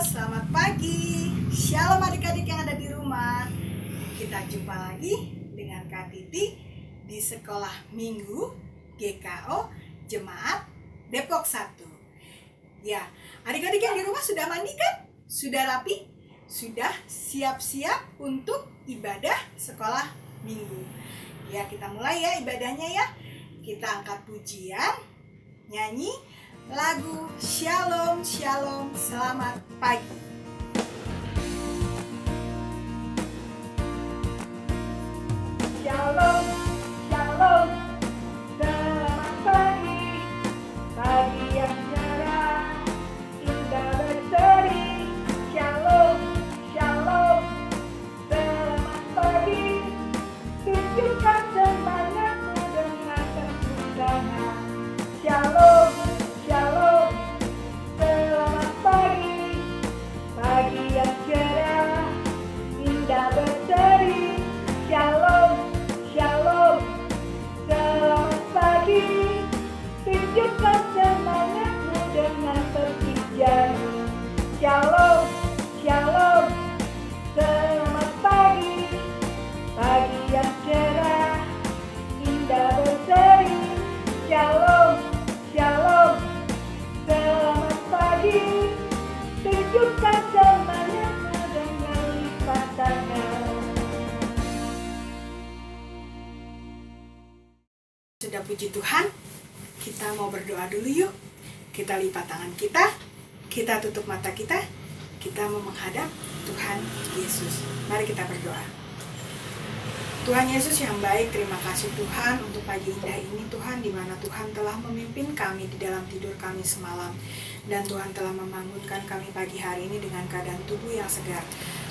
selamat pagi. Shalom adik-adik yang ada di rumah. Kita jumpa lagi dengan Kak Titi di Sekolah Minggu GKO Jemaat Depok 1. Ya, adik-adik yang di rumah sudah mandi kan? Sudah rapi? Sudah siap-siap untuk ibadah sekolah minggu. Ya, kita mulai ya ibadahnya ya. Kita angkat pujian, nyanyi lagu Shalom Shalom Selamat Pagi. Shalom Shalom Selamat pagi, pagi yang cerah, indah berseri. Shalom Shalom Selamat pagi, tunjukkan semangatmu dengan teguh. Shalom Shalom Selamat pagi, pagi yang cerah, indah berseri. Shalom Shalom Selamat pagi, tunjukkan semangatmu dengan perpikiran. Shalom Shalom Selamat pagi, pagi yang cerah, indah berseri. Shalom Shalom Selamat pagi, tunjukkan semangatmu dengan lipat tangan. Sudah puji Tuhan, kita mau berdoa dulu yuk. Kita lipat tangan kita tutup mata kita mau menghadap Tuhan Yesus. Mari kita berdoa. Tuhan Yesus yang baik, terima kasih Tuhan untuk pagi indah ini Tuhan, di mana Tuhan telah memimpin kami di dalam tidur kami semalam, dan Tuhan telah membangunkan kami pagi hari ini dengan keadaan tubuh yang segar.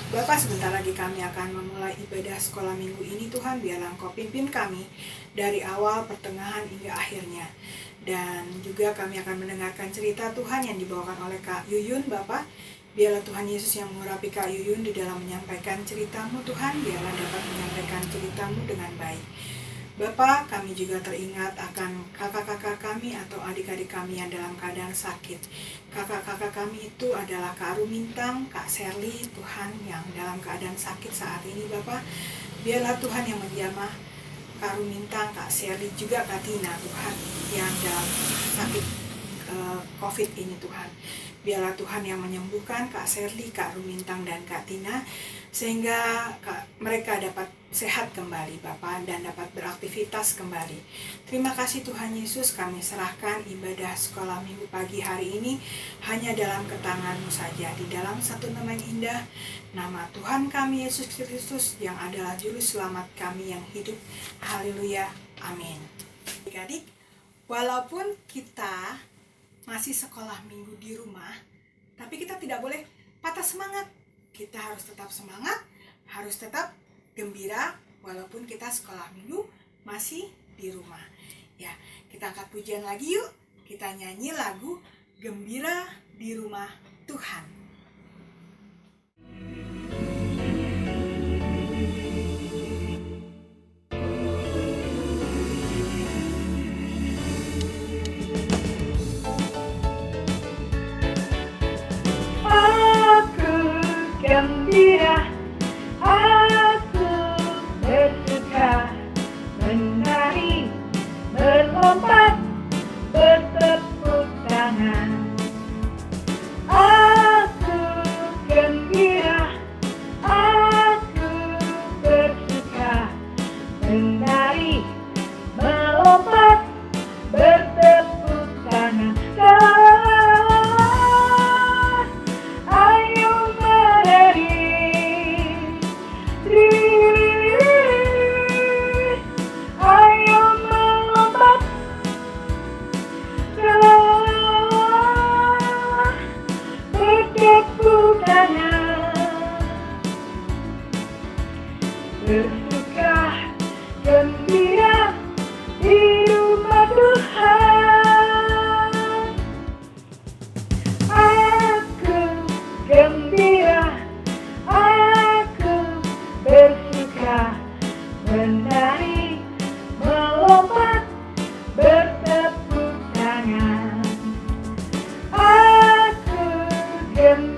Bapak, sebentar lagi kami akan memulai ibadah sekolah minggu ini Tuhan, biarlah Engkau pimpin kami dari awal, pertengahan hingga akhirnya. Dan juga kami akan mendengarkan cerita Tuhan yang dibawakan oleh Kak Yuyun Bapak. Biarlah Tuhan Yesus yang mengurapi Kak Yuyun di dalam menyampaikan ceritamu Tuhan, biarlah dapat menyampaikan ceritamu dengan baik. Bapak, kami juga teringat akan kakak-kakak kami atau adik-adik kami yang dalam keadaan sakit. Kakak-kakak kami itu adalah Kak Rumintang, Kak Sherly, Tuhan, yang dalam keadaan sakit saat ini Bapak. Biarlah Tuhan yang menjamah Kak Rumintang, Kak Sherly, juga Kak Tina Tuhan, yang dalam sakit COVID ini Tuhan. Biarlah Tuhan yang menyembuhkan Kak Sherly, Kak Rumintang, dan Kak Tina, sehingga mereka dapat sehat kembali Bapak dan dapat beraktivitas kembali. Terima kasih Tuhan Yesus, kami serahkan ibadah sekolah minggu pagi hari ini hanya dalam ketangan-Mu saja, di dalam satu nama yang indah, nama Tuhan kami Yesus Kristus yang adalah juru selamat kami yang hidup. Haleluya, amin. Adik-adik, walaupun kita masih sekolah minggu di rumah, tapi kita tidak boleh patah semangat. Kita harus tetap semangat, harus tetap gembira walaupun kita sekolah minggu masih di rumah. Ya, kita angkat pujian lagi yuk. Kita nyanyi lagu Gembira di Rumah Tuhan. Gembira, aku bersuka, menari, berlompat, bertepuk tangan. Aku gembira, aku bersuka, menari, melompat, bertepuk tangan. Ayo menari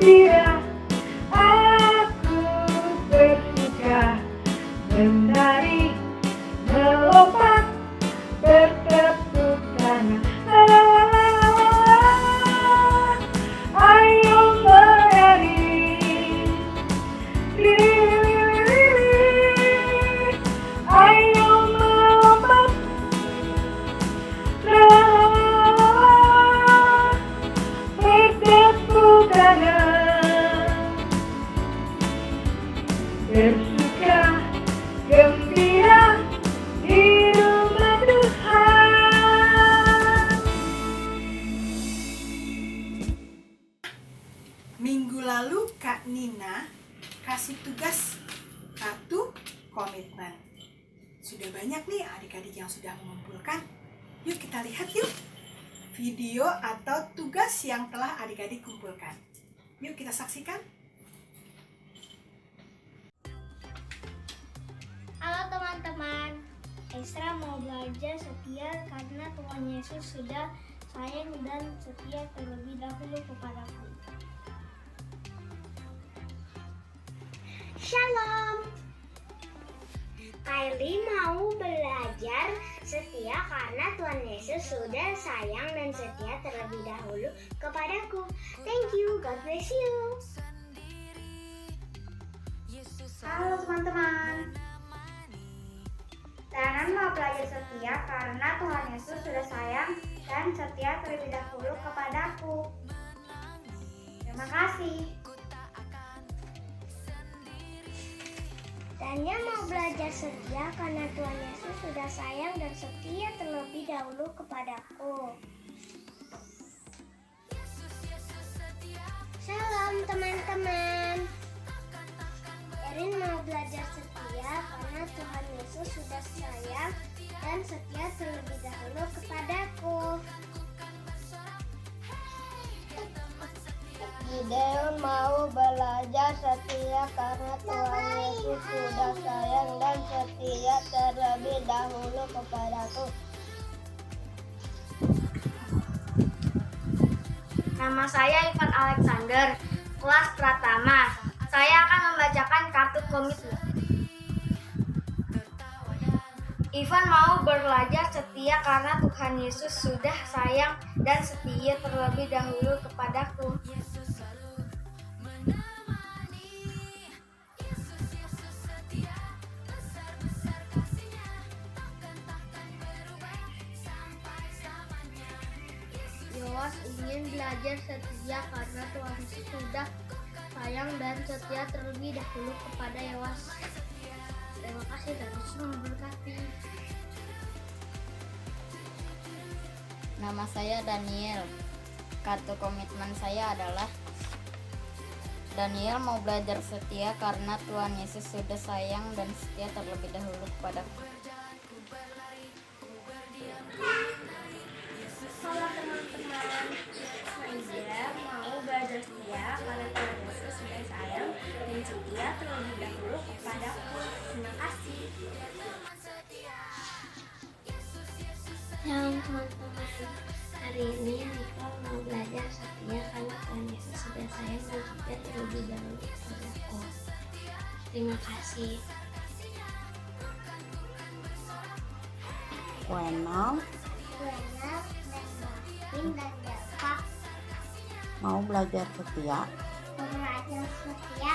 gembira, aku bersuka, menari, melompat, bertepuk tangan. Ayo menari, ayo melompat, bertepuk tangan, bersuka, gembira di rumah Tuhan. Minggu lalu Kak Nina kasih tugas kartu komitmen. Sudah banyak nih adik-adik yang sudah mengumpulkan. Yuk kita lihat yuk video atau tugas yang telah adik-adik kumpulkan. Yuk kita saksikan. Halo teman-teman, Esra mau belajar setia karena Tuhan Yesus sudah sayang dan setia terlebih dahulu kepadaku. Shalom, Kylie mau belajar setia karena Tuhan Yesus sudah sayang dan setia terlebih dahulu kepadaku. Thank you, God bless you. Halo teman-teman, Taran mau belajar setia karena Tuhan Yesus sudah sayang dan setia terlebih dahulu kepadaku. Terima kasih. Tanya mau belajar setia karena Tuhan Yesus sudah sayang dan setia terlebih dahulu kepadaku. Shalom teman-teman, Erin mau belajar setia karena Tuhan Yesus sudah sayang dan setia terlebih dahulu kepadaku. Gideon mau belajar setia karena Tuhan Yesus sudah sayang dan setia terlebih dahulu kepadaku. Nama saya Ivan Alexander, kelas Pratama. Saya akan membacakan kartu komitmen. Ivan mau belajar setia karena Tuhan Yesus sudah sayang dan setia terlebih dahulu kepadaku. Yowas ingin belajar setia karena Tuhan Yesus sudah sayang dan setia terlebih dahulu kepada Yowas. Terima kasih dan Yesus memberkati. Nama saya Daniel. Kartu komitmen saya adalah Daniel mau belajar setia karena Tuhan Yesus sudah sayang dan setia terlebih dahulu kepadaku. Halo teman-teman, Naija mau belajar setia karena Tuhan Yesus sudah sayang dan setia terlebih dahulu kepadaku. Terima kasih. Shalom teman-teman, hari ini Nicole mau belajar setia karena Tuhan Yesus sudah sayang dan setia terlebih dahulu kepadaku. Terima kasih. Wenal Buena dan Davin dan Delva mau belajar setia belajar setia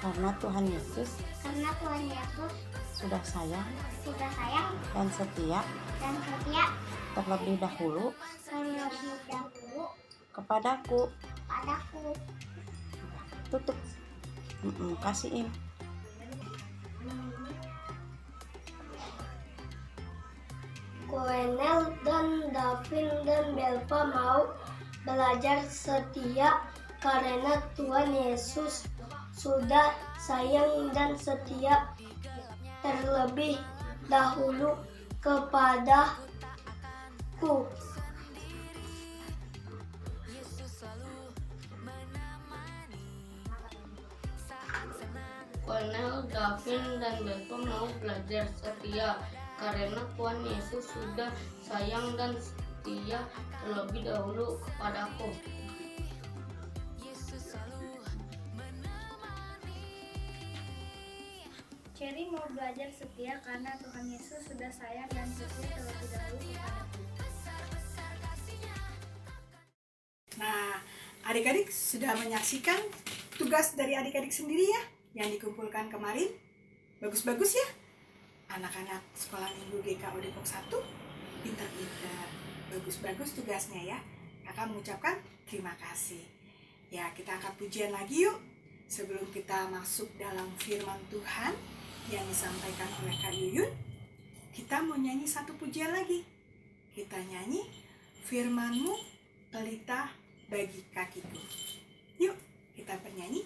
karena Tuhan Yesus karena Tuhan Yesus sudah sayang sudah sayang dan setia dan setia terlebih dahulu terlebih dahulu kepadaku. padaku. Tutup. Kasihin. Koenel dan Davin dan Belva mau belajar setia karena Tuhan Yesus sudah sayang dan setia terlebih dahulu kepadaku. Koenel, Davin, dan Belva mau belajar setia karena Tuhan Yesus sudah sayang dan setia terlebih dahulu kepadaku. Cherry mau belajar setia karena Tuhan Yesus sudah sayang dan setia terlebih dahulu kepadaku. Nah, adik-adik sudah menyaksikan tugas dari adik-adik sendiri ya yang dikumpulkan kemarin. Bagus-bagus ya. Anak-anak sekolah minggu GKO Depok 1 pintar-pintar. Bagus-bagus tugasnya ya. Kakak mengucapkan terima kasih. Ya, kita angkat pujian lagi yuk. Sebelum kita masuk dalam firman Tuhan yang disampaikan oleh Kak Yuyun, kita mau nyanyi satu pujian lagi. Kita nyanyi firman-Mu pelita bagi kakiku. Yuk, kita bernyanyi.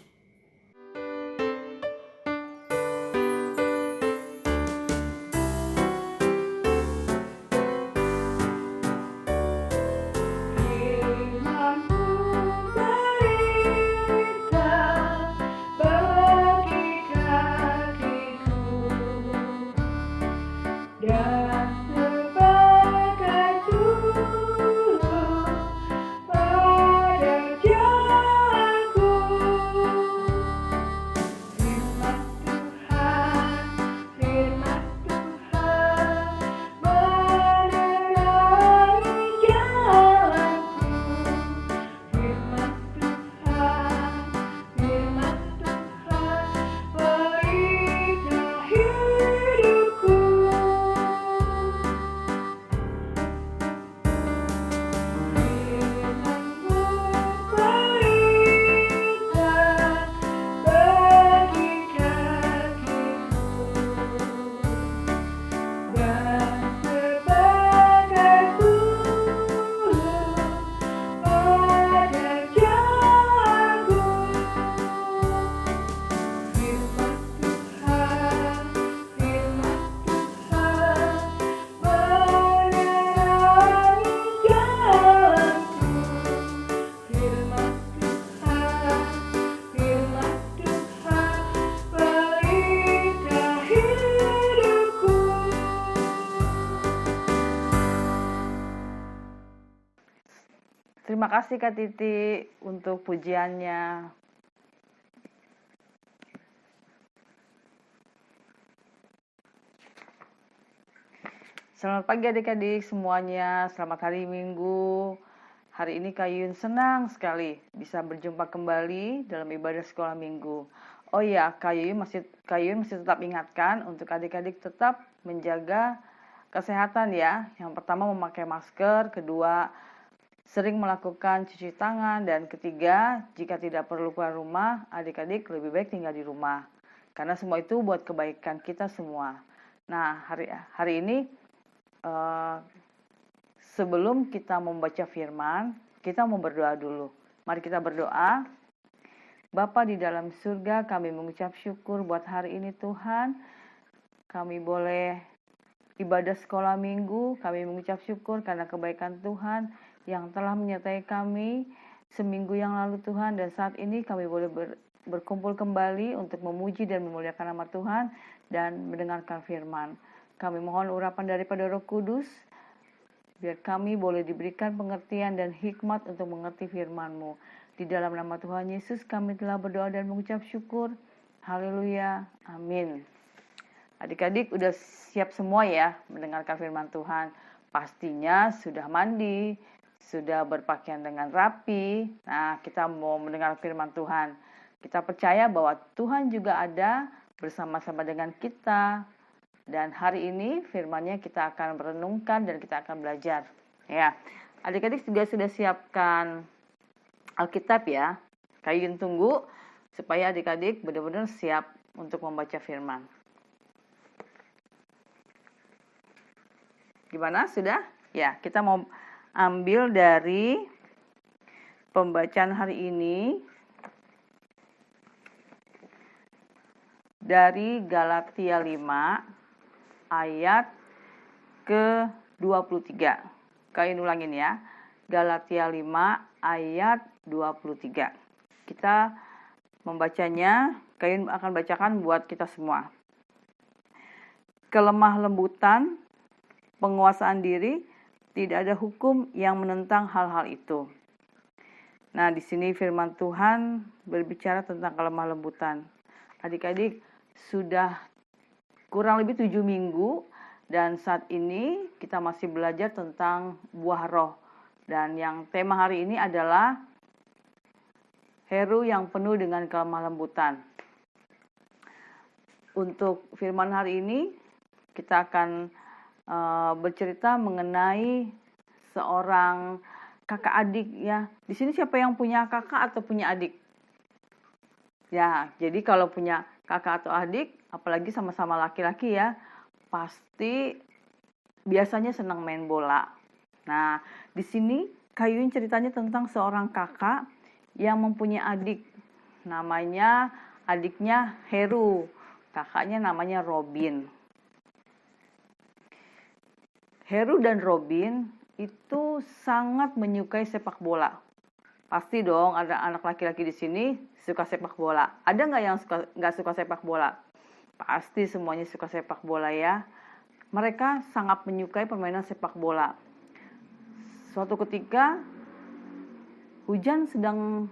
Terima kasih Kak Titi untuk pujiannya. Selamat pagi adik-adik semuanya, selamat hari Minggu. Hari ini Kak Yun senang sekali bisa berjumpa kembali dalam ibadah sekolah Minggu. Oh iya, Kak Yun masih tetap ingatkan untuk adik-adik tetap menjaga kesehatan ya. Yang pertama memakai masker, kedua sering melakukan cuci tangan, dan ketiga, jika tidak perlu keluar rumah, adik-adik lebih baik tinggal di rumah. Karena semua itu buat kebaikan kita semua. Nah, hari ini sebelum kita membaca firman, kita mau berdoa dulu. Mari kita berdoa. Bapa di dalam surga, kami mengucap syukur buat hari ini Tuhan. Kami boleh ibadah sekolah minggu, kami mengucap syukur karena kebaikan Tuhan yang telah menyertai kami seminggu yang lalu Tuhan, dan saat ini kami boleh berkumpul kembali untuk memuji dan memuliakan nama Tuhan dan mendengarkan firman. Kami mohon urapan daripada Roh Kudus, biar kami boleh diberikan pengertian dan hikmat untuk mengerti firman-Mu. Di dalam nama Tuhan Yesus kami telah berdoa dan mengucap syukur. Haleluya, amin. Adik-adik udah siap semua ya mendengarkan firman Tuhan. Pastinya sudah mandi, sudah berpakaian dengan rapi. Nah, kita mau mendengar firman Tuhan. Kita percaya bahwa Tuhan juga ada bersama-sama dengan kita. Dan hari ini firman-Nya kita akan merenungkan dan kita akan belajar. Ya, adik-adik juga sudah siapkan Alkitab ya. Kayun tunggu supaya adik-adik benar-benar siap untuk membaca firman. Gimana? Sudah? Ya, kita mau ambil dari pembacaan hari ini dari Galatia 5 ayat ke-23. Kalian ulangin ya. Galatia 5 ayat 23. Kita membacanya, kalian akan bacakan buat kita semua. Kelemah lembutan, penguasaan diri, tidak ada hukum yang menentang hal-hal itu. Nah, di sini firman Tuhan berbicara tentang kelemah lembutan. Adik-adik sudah kurang lebih 7 minggu. Dan saat ini kita masih belajar tentang buah roh. Dan yang tema hari ini adalah Heru yang penuh dengan kelemah lembutan. Untuk firman hari ini kita akan bercerita mengenai seorang kakak adik ya. Di sini siapa yang punya kakak atau punya adik? Ya, jadi kalau punya kakak atau adik, apalagi sama-sama laki-laki ya, pasti biasanya senang main bola. Nah, di sini Kayun ceritanya tentang seorang kakak yang mempunyai adik. Namanya adiknya Heru. Kakaknya namanya Robin. Heru dan Robin itu sangat menyukai sepak bola. Pasti dong ada anak laki-laki di sini suka sepak bola. Ada nggak yang nggak suka sepak bola? Pasti semuanya suka sepak bola ya. Mereka sangat menyukai permainan sepak bola. Suatu ketika hujan sedang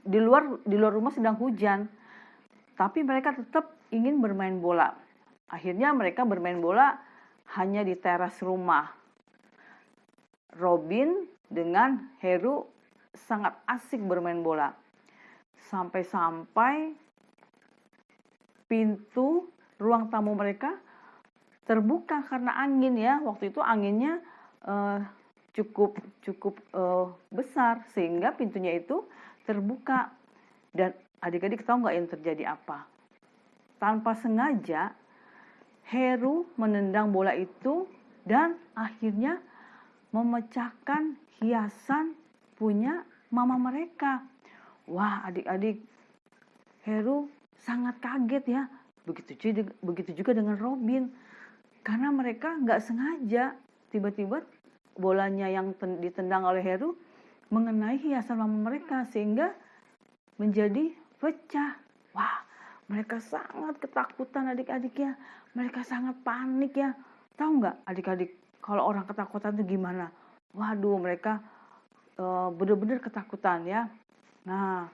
di luar rumah sedang hujan, tapi mereka tetap ingin bermain bola. Akhirnya mereka bermain bola hanya di teras rumah. Robin dengan Heru sangat asik bermain bola. Sampai-sampai pintu ruang tamu mereka terbuka karena angin ya. Waktu itu anginnya cukup besar sehingga pintunya itu terbuka. Dan adik-adik tahu nggak yang terjadi apa? Tanpa sengaja Heru menendang bola itu dan akhirnya memecahkan hiasan punya mama mereka. Wah, adik-adik, Heru sangat kaget ya. Begitu juga dengan Robin. Karena mereka nggak sengaja tiba-tiba bolanya yang ditendang oleh Heru mengenai hiasan mama mereka sehingga menjadi pecah. Wah, mereka sangat ketakutan adik-adik ya. Mereka sangat panik ya. Tahu nggak adik-adik kalau orang ketakutan itu gimana? Waduh, mereka benar-benar ketakutan ya. Nah,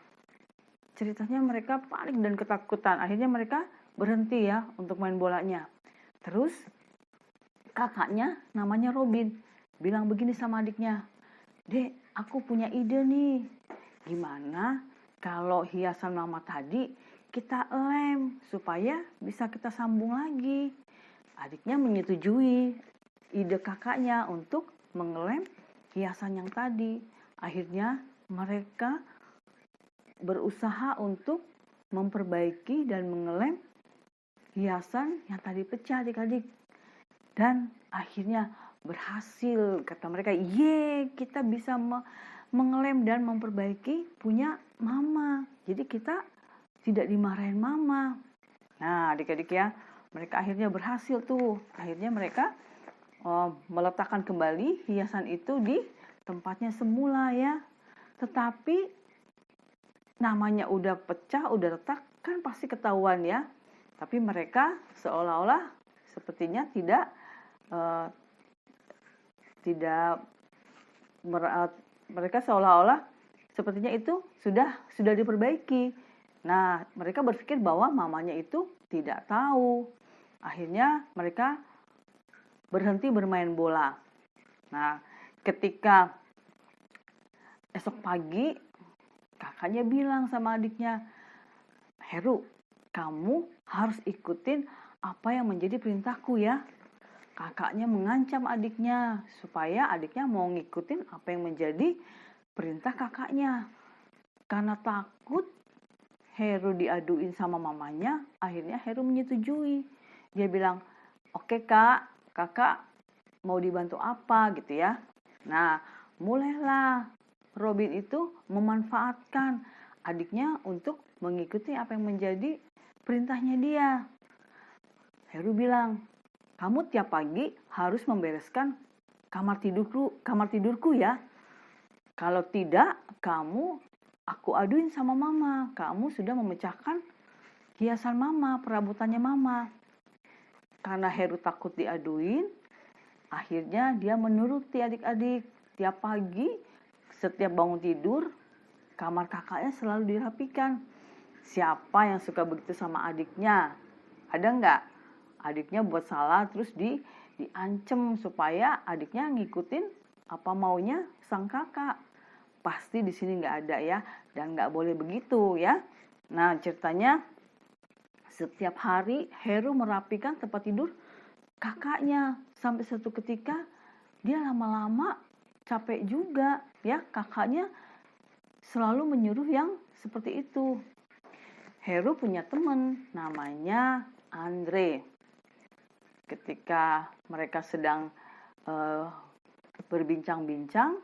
ceritanya mereka panik dan ketakutan. Akhirnya mereka berhenti ya untuk main bolanya. Terus kakaknya namanya Robin bilang begini sama adiknya, "Dek, aku punya ide nih. Gimana kalau hiasan mama tadi kita lem supaya bisa kita sambung lagi?" Adiknya menyetujui ide kakaknya untuk mengelem hiasan yang tadi. Akhirnya mereka berusaha untuk memperbaiki dan mengelem hiasan yang tadi pecah adik-adik. Dan akhirnya berhasil, kata mereka, "Ye, kita bisa mengelem dan memperbaiki punya mama. Jadi kita tidak dimarahin mama." Nah, adik-adik ya, mereka akhirnya berhasil tuh. Akhirnya mereka meletakkan kembali hiasan itu di tempatnya semula ya. Tetapi namanya udah pecah, udah retak, kan pasti ketahuan ya. Tapi mereka seolah-olah sepertinya mereka seolah-olah sepertinya itu sudah diperbaiki. Nah, mereka berpikir bahwa mamanya itu tidak tahu. Akhirnya mereka berhenti bermain bola. Nah, ketika esok pagi kakaknya bilang sama adiknya, "Heru, kamu harus ikutin apa yang menjadi perintahku ya." Kakaknya mengancam adiknya supaya adiknya mau ngikutin apa yang menjadi perintah kakaknya. Karena takut Heru diaduin sama mamanya, akhirnya Heru menyetujui. Dia bilang, "Oke kak, kakak mau dibantu apa gitu ya." Nah, mulailah Robin itu memanfaatkan adiknya untuk mengikuti apa yang menjadi perintahnya dia. Heru bilang, "Kamu tiap pagi harus membereskan kamar tidurku ya. Kalau tidak, aku aduin sama mama. Kamu sudah memecahkan hiasan mama, perabotannya mama." Karena Heru takut diaduin, akhirnya dia menuruti adik-adik. Tiap pagi, setiap bangun tidur, kamar kakaknya selalu dirapikan. Siapa yang suka begitu sama adiknya? Ada nggak? adiknya buat salah terus diancem supaya adiknya ngikutin apa maunya sang kakak. Pasti di sini nggak ada ya, dan nggak boleh begitu ya. Nah, ceritanya setiap hari Heru merapikan tempat tidur kakaknya, sampai suatu ketika dia lama-lama capek juga ya, kakaknya selalu menyuruh yang seperti itu. Heru punya teman namanya Andre. Ketika mereka sedang berbincang-bincang,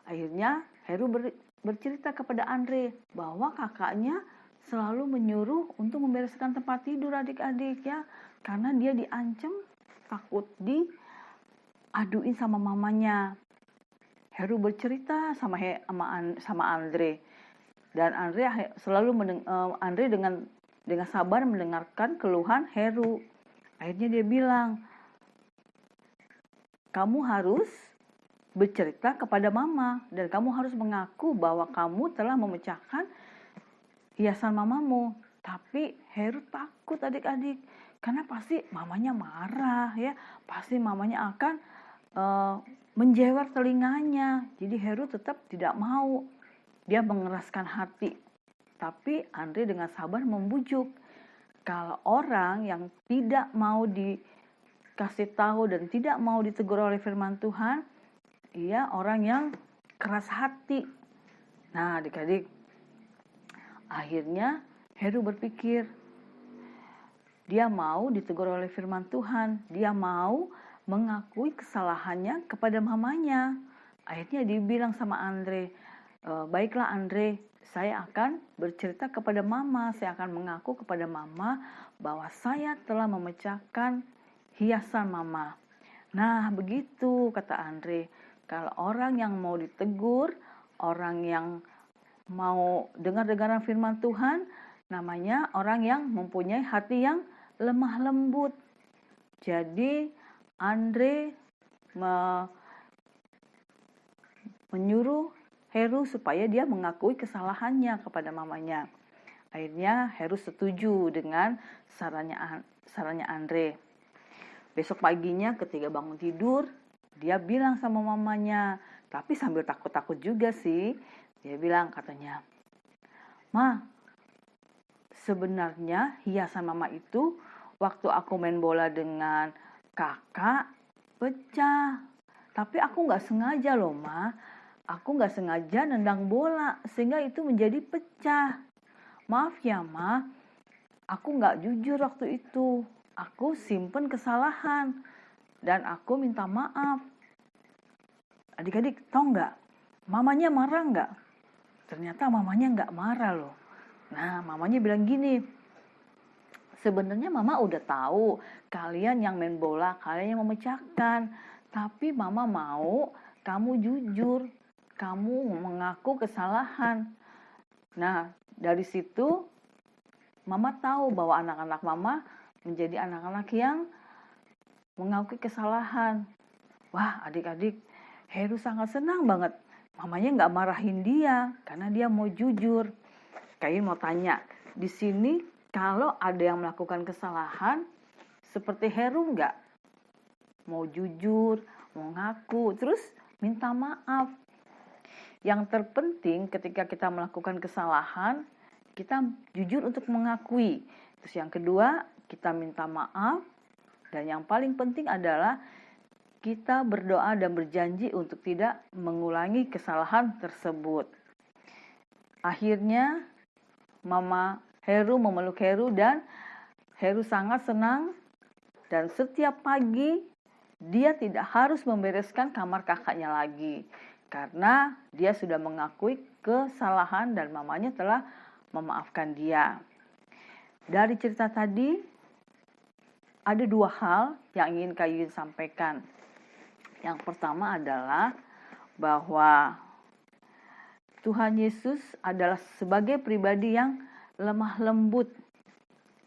akhirnya Heru bercerita kepada Andre bahwa kakaknya selalu menyuruh untuk membereskan tempat tidur adik-adik ya, karena dia diancam takut diaduin sama mamanya. Heru bercerita sama Andre, dan Andre selalu Andre dengan sabar mendengarkan keluhan Heru. Akhirnya dia bilang, kamu harus bercerita kepada mama dan kamu harus mengaku bahwa kamu telah memecahkan hiasan mamamu. Tapi Heru takut adik-adik, karena pasti mamanya marah ya, pasti mamanya akan menjewer telinganya. Jadi Heru tetap tidak mau, dia mengeraskan hati. Tapi Andre dengan sabar membujuk. Kalau orang yang tidak mau dikasih tahu dan tidak mau ditegur oleh firman Tuhan, ia orang yang keras hati. Nah, adik-adik, akhirnya Heru berpikir, dia mau ditegur oleh firman Tuhan, dia mau mengakui kesalahannya kepada mamanya. Akhirnya dia bilang sama Andre, baiklah Andre, saya akan bercerita kepada mama, saya akan mengaku kepada mama bahwa saya telah memecahkan hiasan mama. Nah, begitu kata Andre. Kalau orang yang mau ditegur, orang yang mau dengar-dengaran firman Tuhan, namanya orang yang mempunyai hati yang lemah lembut. Jadi Andre menyuruh Heru supaya dia mengakui kesalahannya kepada mamanya. Akhirnya Heru setuju dengan sarannya Andre. Besok paginya ketika bangun tidur, dia bilang sama mamanya, tapi sambil takut-takut juga sih. Dia bilang katanya, Ma, sebenarnya hiasan mama itu waktu aku main bola dengan kakak pecah. Tapi aku gak sengaja loh Ma. Aku gak sengaja nendang bola sehingga itu menjadi pecah. Maaf ya Ma, aku gak jujur waktu itu. Aku simpen kesalahan dan aku minta maaf. Adik-adik tahu nggak? Mamanya marah nggak? Ternyata mamanya nggak marah loh. Nah, mamanya bilang gini, sebenarnya mama udah tahu kalian yang main bola, kalian yang memecahkan. Tapi mama mau kamu jujur, kamu mengaku kesalahan. Nah, dari situ mama tahu bahwa anak-anak mama menjadi anak-anak yang mengakui kesalahan. Wah, adik-adik, Heru sangat senang banget. Mamanya nggak marahin dia karena dia mau jujur. Kayaknya mau tanya, di sini kalau ada yang melakukan kesalahan seperti Heru nggak? Mau jujur, mau ngaku, terus minta maaf. Yang terpenting ketika kita melakukan kesalahan, kita jujur untuk mengakui. Terus yang kedua, kita minta maaf. Dan yang paling penting adalah kita berdoa dan berjanji untuk tidak mengulangi kesalahan tersebut. Akhirnya Mama Heru memeluk Heru dan Heru sangat senang. Dan setiap pagi dia tidak harus membereskan kamar kakaknya lagi. Karena dia sudah mengakui kesalahan dan mamanya telah memaafkan dia. Dari cerita tadi, ada dua hal yang ingin Kak Yuyun sampaikan. Yang pertama adalah bahwa Tuhan Yesus adalah sebagai pribadi yang lemah lembut.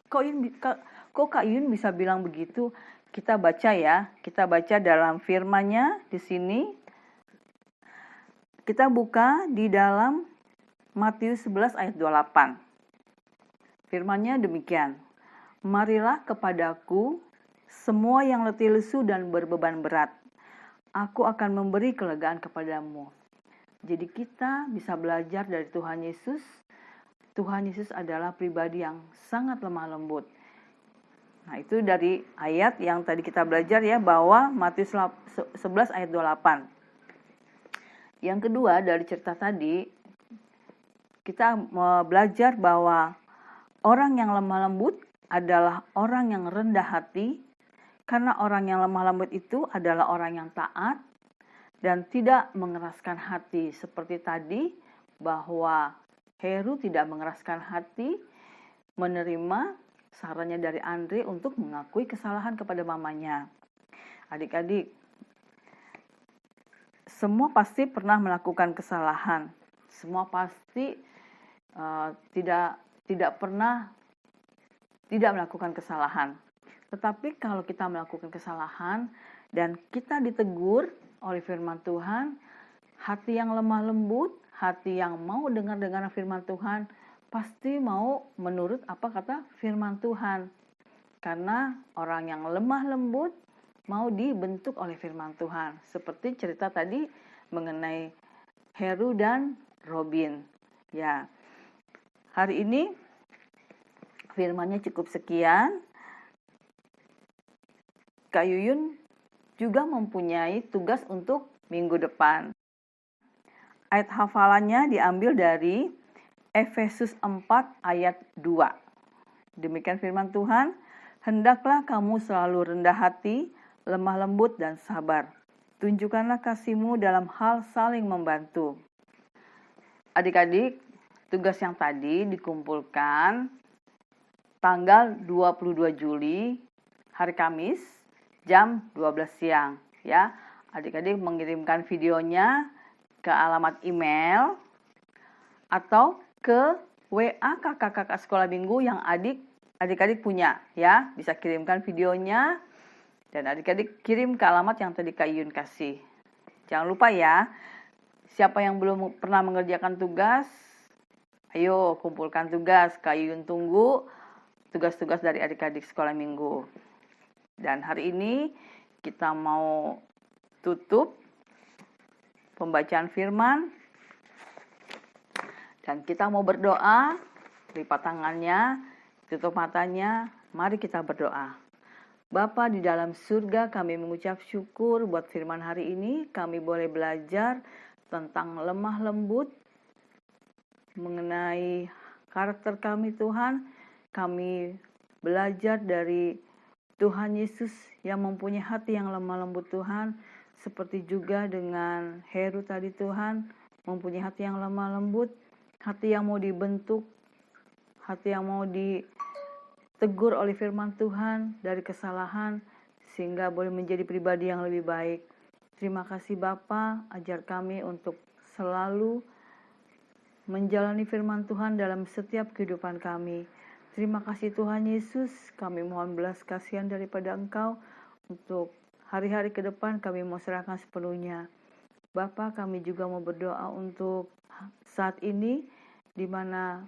Kok Kak Yuyun bisa bilang begitu? Kita baca ya, kita baca dalam firman-Nya di sini. Kita buka di dalam Matius 11 ayat 28. Firman-Nya demikian. Marilah kepadaku semua yang letih lesu dan berbeban berat. Aku akan memberi kelegaan kepadamu. Jadi kita bisa belajar dari Tuhan Yesus. Tuhan Yesus adalah pribadi yang sangat lemah lembut. Nah, itu dari ayat yang tadi kita belajar ya, bahwa Matius 11 ayat 28. Yang kedua dari cerita tadi, kita belajar bahwa orang yang lemah lembut adalah orang yang rendah hati, karena orang yang lemah lembut itu adalah orang yang taat dan tidak mengeraskan hati. Seperti tadi bahwa Heru tidak mengeraskan hati menerima sarannya dari Andre untuk mengakui kesalahan kepada mamanya. Adik-adik, semua pasti pernah melakukan kesalahan. Semua pasti tidak pernah tidak melakukan kesalahan. Tetapi kalau kita melakukan kesalahan dan kita ditegur oleh firman Tuhan, hati yang lemah lembut, hati yang mau dengar firman Tuhan, pasti mau menurut apa kata firman Tuhan. Karena orang yang lemah lembut mau dibentuk oleh firman Tuhan. Seperti cerita tadi mengenai Heru dan Robin. Ya, hari ini firman-Nya cukup sekian. Kak Yuyun juga mempunyai tugas untuk minggu depan. Ayat hafalannya diambil dari Efesus 4 ayat 2. Demikian firman Tuhan, hendaklah kamu selalu rendah hati, lemah lembut dan sabar. Tunjukkanlah kasih-Mu dalam hal saling membantu. Adik-adik, tugas yang tadi dikumpulkan tanggal 22 Juli, hari Kamis, jam 12 siang. Ya, adik-adik mengirimkan videonya ke alamat email atau ke WA kakak-kakak sekolah minggu yang adik-adik punya. Ya, bisa kirimkan videonya dan adik-adik kirim ke alamat yang tadi Kak Yun kasih. Jangan lupa ya, siapa yang belum pernah mengerjakan tugas, ayo kumpulkan tugas. Kak Yun tunggu tugas-tugas dari adik-adik sekolah minggu. Dan hari ini kita mau tutup pembacaan firman dan kita mau berdoa. Lipat tangannya, tutup matanya, mari kita berdoa. Bapa di dalam surga, kami mengucap syukur buat firman hari ini. Kami boleh belajar tentang lemah lembut, mengenai karakter kami Tuhan. Kami belajar dari Tuhan Yesus yang mempunyai hati yang lemah lembut Tuhan. Seperti juga dengan Heru tadi Tuhan, mempunyai hati yang lemah lembut, hati yang mau dibentuk, hati yang mau ditegur oleh firman Tuhan dari kesalahan, sehingga boleh menjadi pribadi yang lebih baik. Terima kasih Bapa, ajar kami untuk selalu menjalani firman Tuhan dalam setiap kehidupan kami. Terima kasih Tuhan Yesus, kami mohon belas kasihan daripada Engkau untuk hari-hari ke depan kami mau serahkan sepenuhnya. Bapa, kami juga mau berdoa untuk saat ini di mana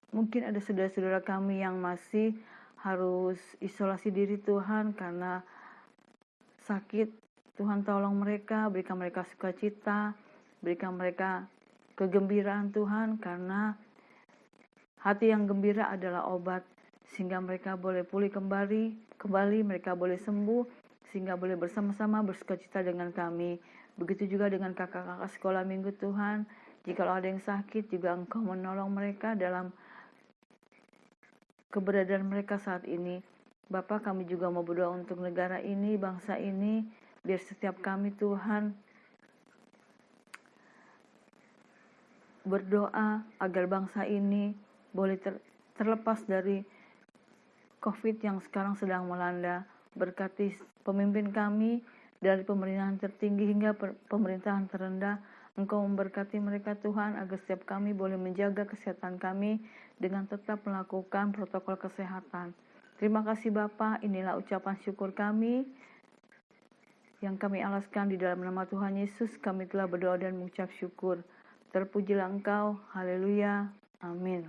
mungkin ada saudara-saudara kami yang masih harus isolasi diri Tuhan karena sakit. Tuhan tolong mereka, berikan mereka sukacita, berikan mereka kegembiraan Tuhan, karena hati yang gembira adalah obat, sehingga mereka boleh pulih kembali, mereka boleh sembuh, sehingga boleh bersama-sama bersukacita dengan kami. Begitu juga dengan kakak-kakak sekolah minggu Tuhan, jika ada yang sakit juga Engkau menolong mereka dalam keberadaan mereka saat ini. Bapa, kami juga mau berdoa untuk negara ini, bangsa ini, biar setiap kami Tuhan berdoa agar bangsa ini boleh terlepas dari COVID yang sekarang sedang melanda. Berkati pemimpin kami dari pemerintahan tertinggi hingga pemerintahan terendah. Engkau memberkati mereka Tuhan, agar setiap kami boleh menjaga kesehatan kami dengan tetap melakukan protokol kesehatan. Terima kasih Bapa, inilah ucapan syukur kami yang kami alaskan di dalam nama Tuhan Yesus. Kami telah berdoa dan mengucap syukur. Terpujilah Engkau, haleluya, amin.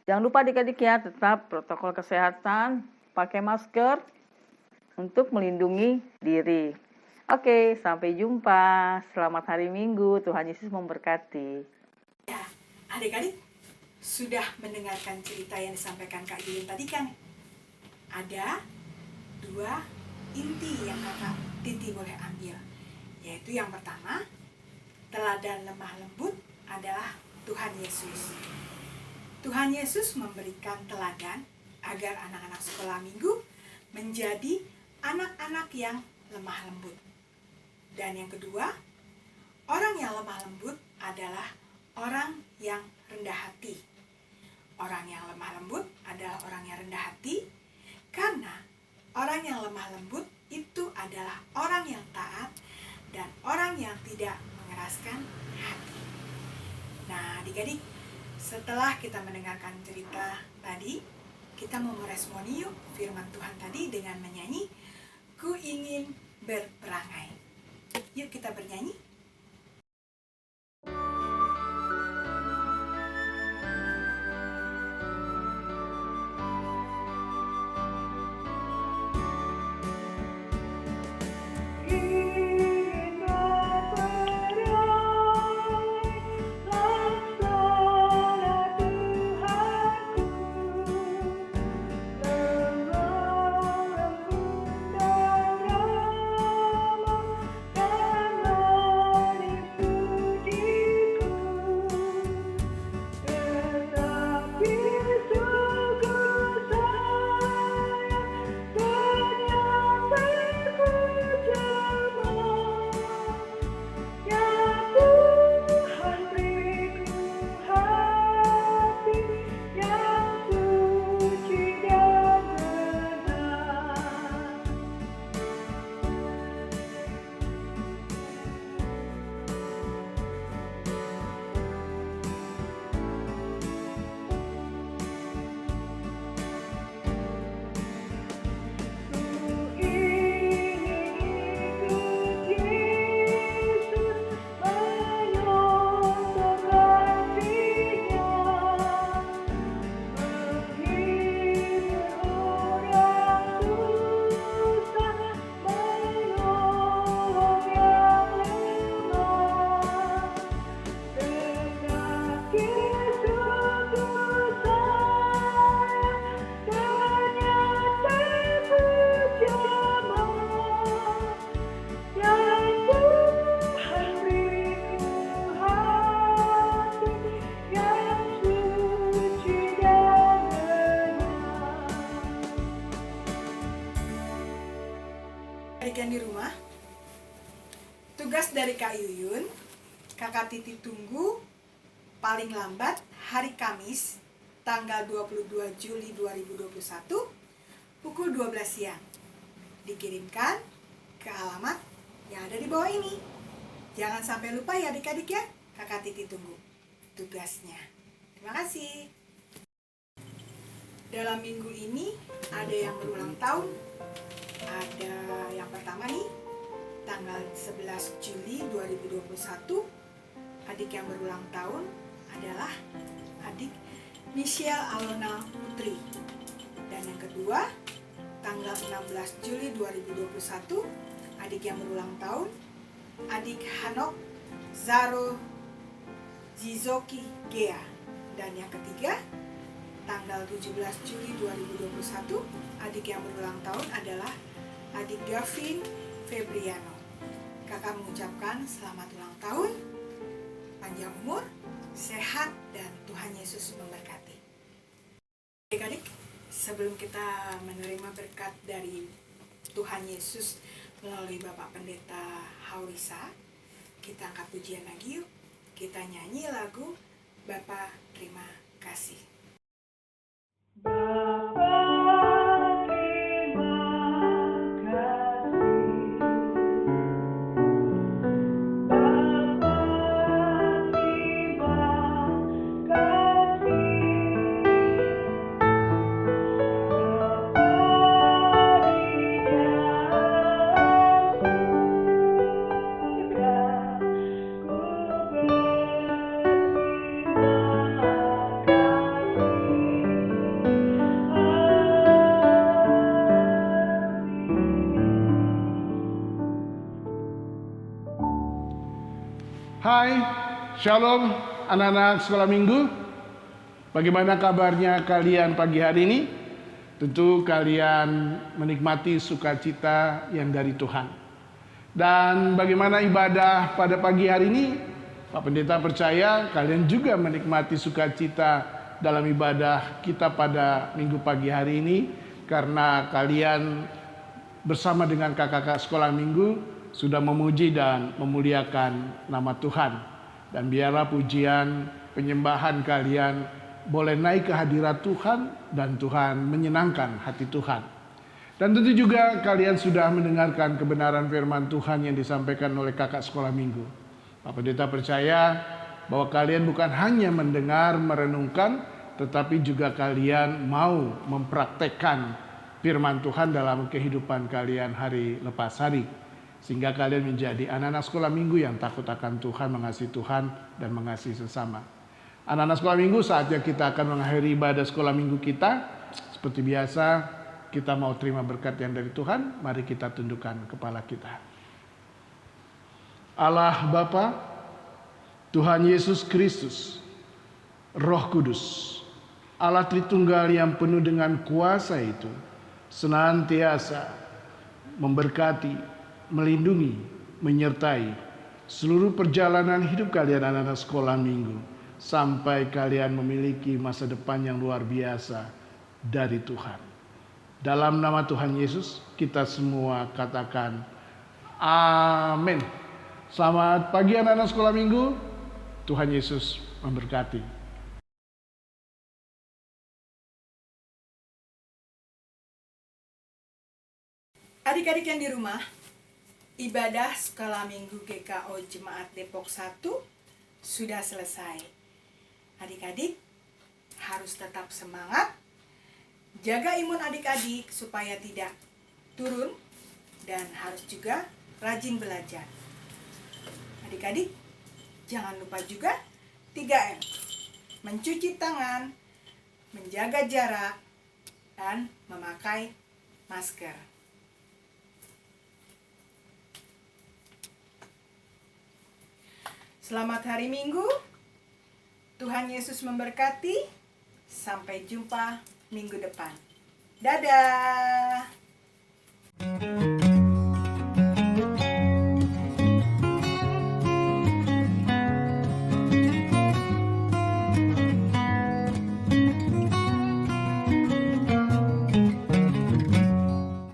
Jangan lupa adik-adik ya, tetap protokol kesehatan, pakai masker untuk melindungi diri. Oke, sampai jumpa. Selamat hari Minggu. Tuhan Yesus memberkati. Ya, adik-adik sudah mendengarkan cerita yang disampaikan Kak Yuyun tadi kan? Ada 2 inti yang Kakak Titi boleh ambil. Yaitu yang pertama, teladan lemah lembut adalah Tuhan Yesus. Tuhan Yesus memberikan teladan agar anak-anak sekolah minggu menjadi anak-anak yang lemah lembut. Dan yang kedua, orang yang lemah lembut adalah orang yang rendah hati. Orang yang lemah lembut adalah orang yang rendah hati, karena orang yang lemah lembut itu adalah orang yang taat dan orang yang tidak mengeraskan hati. Nah, adik-adik, setelah kita mendengarkan cerita tadi, kita mau meresponi yuk firman Tuhan tadi dengan menyanyi, "Ku ingin berperangai." Yuk kita bernyanyi. Adik-adik di rumah, tugas dari Kak Yuyun, Kakak Titi tunggu paling lambat hari Kamis tanggal 22 Juli 2021 pukul 12 siang. Dikirimkan ke alamat yang ada di bawah ini. Jangan sampai lupa ya adik-adik ya, Kakak Titi tunggu tugasnya. Terima kasih. Dalam minggu ini ada yang berulang tahun. Ada yang pertama nih, tanggal 11 Juli 2021, adik yang berulang tahun adalah adik Michelle Alona Putri. Dan yang kedua, tanggal 16 Juli 2021, adik yang berulang tahun, adik Hanok Zaro Zizoki Gea. Dan yang ketiga, tanggal 17 Juli 2021, adik yang berulang tahun adalah adik Gavin Febriano. Kakak mengucapkan selamat ulang tahun, panjang umur, sehat, dan Tuhan Yesus memberkati. Adik-adik, sebelum kita menerima berkat dari Tuhan Yesus melalui Bapak Pendeta Haurisa, kita angkat pujian lagi yuk. Kita nyanyi lagu Bapa Terima Kasih. Ku berterima kasih. Shalom anak-anak sekolah minggu. Bagaimana kabarnya kalian pagi hari ini? Tentu kalian menikmati sukacita yang dari Tuhan. Dan bagaimana ibadah pada pagi hari ini? Pak Pendeta percaya kalian juga menikmati sukacita dalam ibadah kita pada minggu pagi hari ini. Karena kalian bersama dengan kakak-kakak sekolah minggu sudah memuji dan memuliakan nama Tuhan. Dan biarlah pujian penyembahan kalian boleh naik ke hadirat Tuhan dan Tuhan menyenangkan hati Tuhan. Dan tentu juga kalian sudah mendengarkan kebenaran firman Tuhan yang disampaikan oleh kakak sekolah minggu. Pak Pendeta percaya bahwa kalian bukan hanya mendengar, merenungkan, tetapi juga kalian mau mempraktekkan firman Tuhan dalam kehidupan kalian hari lepas hari. Sehingga kalian menjadi anak-anak sekolah minggu yang takut akan Tuhan, mengasihi Tuhan, dan mengasihi sesama. Anak-anak sekolah minggu, saatnya kita akan mengakhiri ibadah sekolah minggu kita. Seperti biasa, kita mau terima berkat yang dari Tuhan. Mari kita tundukkan kepala kita. Allah Bapa, Tuhan Yesus Kristus, Roh Kudus, Allah Tritunggal yang penuh dengan kuasa itu, senantiasa memberkati, melindungi, menyertai seluruh perjalanan hidup kalian anak-anak sekolah minggu sampai kalian memiliki masa depan yang luar biasa dari Tuhan. Dalam nama Tuhan Yesus kita semua katakan amin. Selamat pagi anak-anak sekolah minggu. Tuhan Yesus memberkati. Adik-adik yang di rumah, ibadah sekolah minggu GKO Jemaat Depok 1 sudah selesai. Adik-adik harus tetap semangat, jaga imun adik-adik supaya tidak turun, dan harus juga rajin belajar. Adik-adik jangan lupa juga 3M, mencuci tangan, menjaga jarak, dan memakai masker. Selamat hari Minggu. Tuhan Yesus memberkati. Sampai jumpa minggu depan. Dadah.